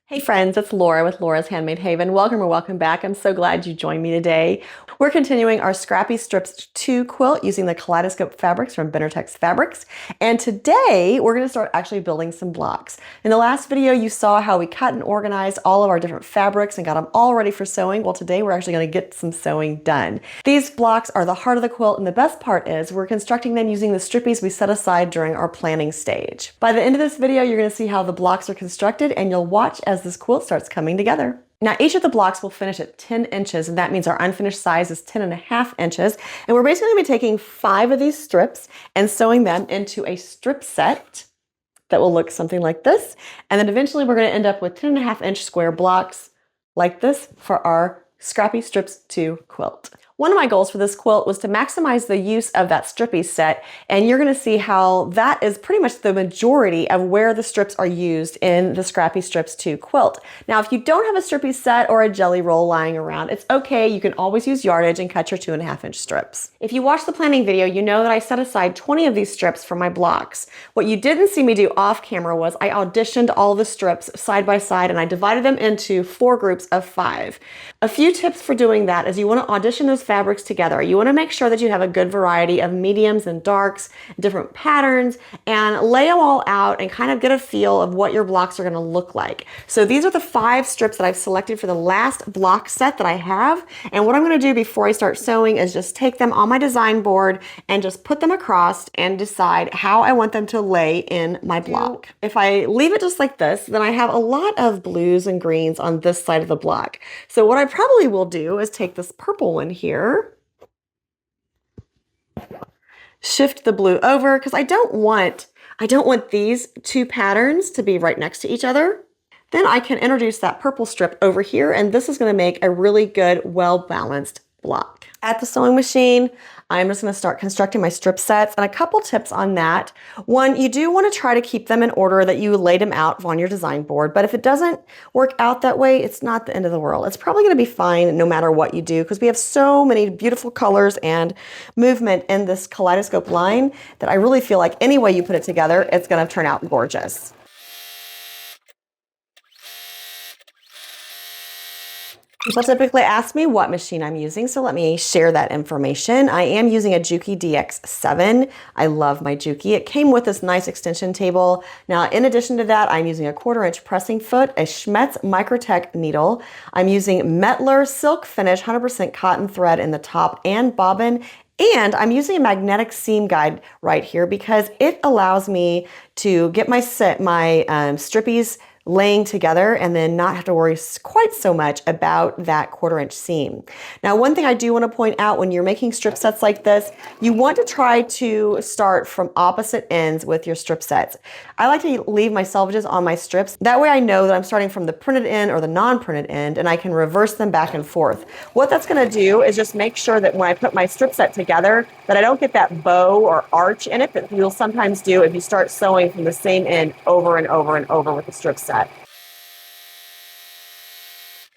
Hey friends, it's Laura with Laura's Handmade Haven. Welcome or welcome back. I'm so glad you joined me today. We're continuing our Scrappy Strips 2 quilt using the Kaleidoscope Fabrics from Benartex Fabrics. And today we're going to start actually building some blocks. In the last video you saw how we cut and organized all of our different fabrics and got them all ready for sewing. Well, today we're actually going to get some sewing done. These blocks are the heart of the quilt, and the best part is we're constructing them using the strippies we set aside during our planning stage. By the end of this video you're going to see how the blocks are constructed, and you'll watch as this quilt starts coming together. Now each of the blocks will finish at 10 inches, and that means our unfinished size is 10.5 inches. And we're basically going to be taking 5 of these strips and sewing them into a strip set that will look something like this. And then eventually we're going to end up with 10.5-inch square blocks like this for our Scrappy Strips 2 quilt. One of my goals for this quilt was to maximize the use of that strippy set, and you're going to see how that is pretty much the majority of where the strips are used in the Scrappy Strips 2 quilt. Now, if you don't have a strippy set or a jelly roll lying around, it's okay. You can always use yardage and cut your 2.5-inch strips. If you watched the planning video, you know that I set aside 20 of these strips for my blocks. What you didn't see me do off camera was I auditioned all the strips side by side, and I divided them into 4 groups of 5. A few tips for doing that is you want to audition those fabrics together. You want to make sure that you have a good variety of mediums and darks, different patterns, and lay them all out and kind of get a feel of what your blocks are going to look like. So these are the 5 strips that I've selected for the last block set that I have. And what I'm going to do before I start sewing is just take them on my design board and just put them across and decide how I want them to lay in my block. If I leave it just like this, then I have a lot of blues and greens on this side of the block. So what I probably will do is take this purple one here, shift the blue over, because I don't want these 2 patterns to be right next to each other. Then I can introduce that purple strip over here, and this is going to make a really good, well-balanced block. At the sewing machine, I'm just going to start constructing my strip sets, and a couple tips on that. One, you do want to try to keep them in order that you laid them out on your design board, but if it doesn't work out that way, it's not the end of the world. It's probably going to be fine no matter what you do, because we have so many beautiful colors and movement in this kaleidoscope line that I really feel like any way you put it together, it's going to turn out gorgeous. People typically ask me what machine I'm using, so let me share that information. I am using a Juki DX7. I love my Juki. It came with this nice extension table. Now, in addition to that, I'm using a 1/4-inch pressing foot, a Schmetz Microtech needle. I'm using Metler silk finish, 100% cotton thread in the top and bobbin. And I'm using a magnetic seam guide right here because it allows me to get my strippies laying together and then not have to worry quite so much about that 1/4-inch seam. Now, one thing I do want to point out when you're making strip sets like this, you want to try to start from opposite ends with your strip sets. I like to leave my selvages on my strips. That way I know that I'm starting from the printed end or the non-printed end, and I can reverse them back and forth. What that's going to do is just make sure that when I put my strip set together that I don't get that bow or arch in it that you'll sometimes do if you start sewing from the same end over and over and over with the strip set.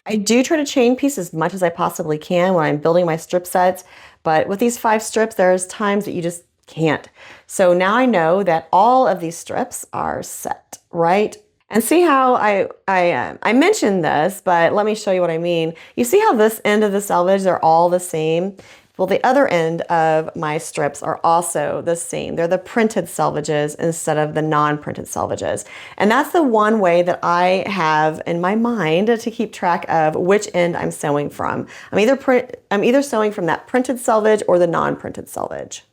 I do try to chain piece as much as I possibly can when I'm building my strip sets, but with these 5 strips, there's times that you just can't. So now I know that all of these strips are set, right? And see how I mentioned this, but let me show you what I mean. You see how this end of the selvage, they're all the same? Well, the other end of my strips are also the same. They're the printed selvages instead of the non-printed selvages. And that's the one way that I have in my mind to keep track of which end I'm sewing from. I'm either sewing from that printed selvage or the non-printed selvage.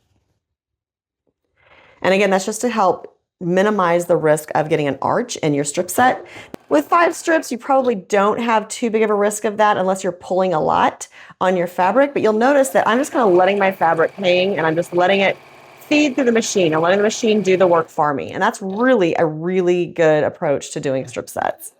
And again, that's just to help minimize the risk of getting an arch in your strip set. With 5 strips, you probably don't have too big of a risk of that unless you're pulling a lot on your fabric, but you'll notice that I'm just kind of letting my fabric hang and I'm just letting it feed through the machine. I'm letting the machine do the work for me. And that's really a really good approach to doing strip sets.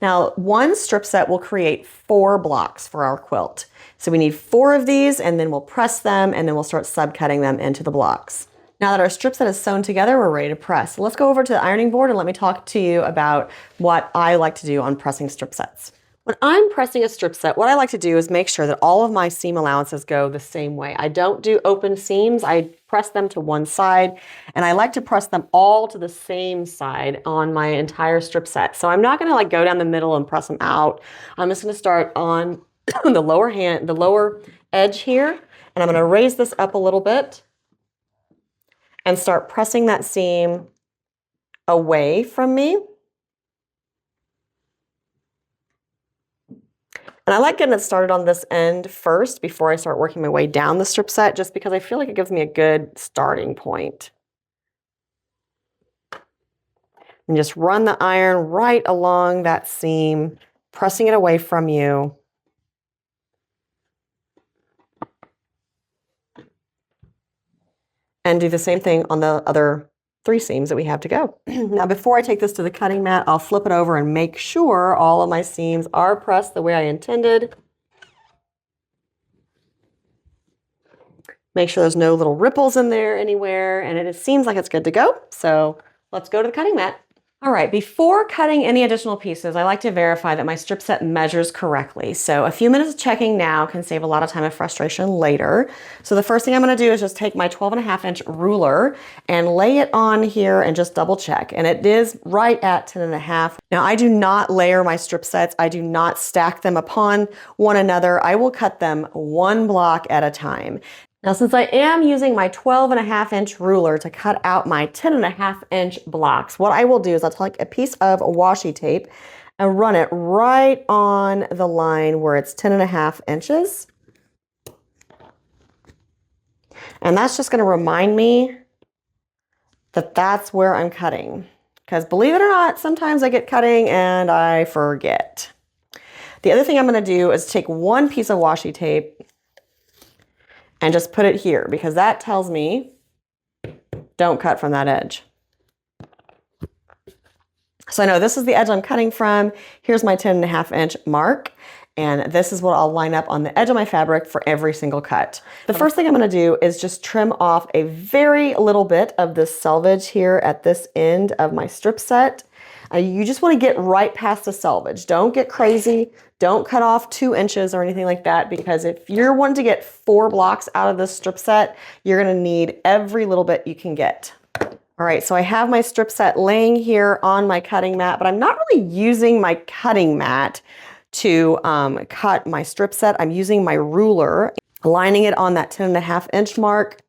Now, one strip set will create 4 blocks for our quilt. So we need 4 of these, and then we'll press them, and then we'll start subcutting them into the blocks. Now that our strip set is sewn together, we're ready to press. So let's go over to the ironing board and let me talk to you about what I like to do on pressing strip sets. When I'm pressing a strip set, what I like to do is make sure that all of my seam allowances go the same way. I don't do open seams. I press them to one side, and I like to press them all to the same side on my entire strip set. So I'm not going to like go down the middle and press them out. I'm just going to start on the lower edge here, and I'm going to raise this up a little bit and start pressing that seam away from me. And I like getting it started on this end first before I start working my way down the strip set, just because I feel like it gives me a good starting point. And just run the iron right along that seam, pressing it away from you. And do the same thing on the other 3 seams that we have to go. Now, before I take this to the cutting mat, I'll flip it over and make sure all of my seams are pressed the way I intended. Make sure there's no little ripples in there anywhere, and it seems like it's good to go. So let's go to the cutting mat. All right, before cutting any additional pieces, I like to verify that my strip set measures correctly. So a few minutes of checking now can save a lot of time and frustration later. So the first thing I'm gonna do is just take my 12.5-inch ruler and lay it on here and just double check. And it is right at 10.5. Now I do not layer my strip sets. I do not stack them upon one another. I will cut them one block at a time. Now, since I am using my 12.5-inch ruler to cut out my 10.5-inch blocks, what I will do is I'll take a piece of washi tape and run it right on the line where it's 10.5 inches. And that's just going to remind me that that's where I'm cutting. Because believe it or not, sometimes I get cutting and I forget. The other thing I'm going to do is take one piece of washi tape and just put it here, because that tells me don't cut from that edge. So I know this is the edge I'm cutting from. Here's my 10.5-inch mark, and this is what I'll line up on the edge of my fabric for every single cut. The first thing I'm going to do is just trim off a very little bit of this selvage here at this end of my strip set. You just want to get right past the selvage. Don't get crazy. Don't cut off 2 inches or anything like that, because if you're wanting to get 4 blocks out of this strip set, you're going to need every little bit you can get. All right, so I have my strip set laying here on my cutting mat, but I'm not really using my cutting mat to cut my strip set. I'm using my ruler, lining it on that 10.5-inch mark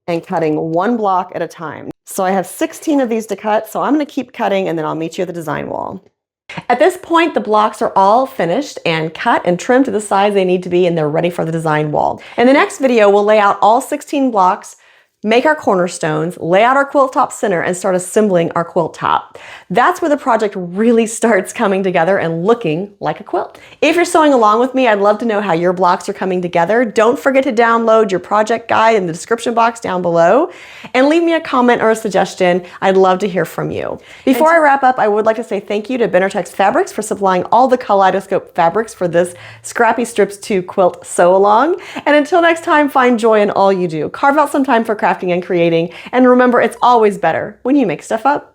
and cutting 1 block at a time. So I have 16 of these to cut, so I'm going to keep cutting and then I'll meet you at the design wall. At this point, the blocks are all finished and cut and trimmed to the size they need to be, and they're ready for the design wall. In the next video, we'll lay out all 16 blocks, make our cornerstones, lay out our quilt top center, and start assembling our quilt top. That's where the project really starts coming together and looking like a quilt. If you're sewing along with me, I'd love to know how your blocks are coming together. Don't forget to download your project guide in the description box down below, and leave me a comment or a suggestion. I'd love to hear from you. Before I wrap up, I would like to say thank you to Benartex Fabrics for supplying all the Kaleidoscope fabrics for this Scrappy Strips 2 quilt sew along. And until next time, find joy in all you do. Carve out some time for crafting and creating, and remember, it's always better when you make stuff up.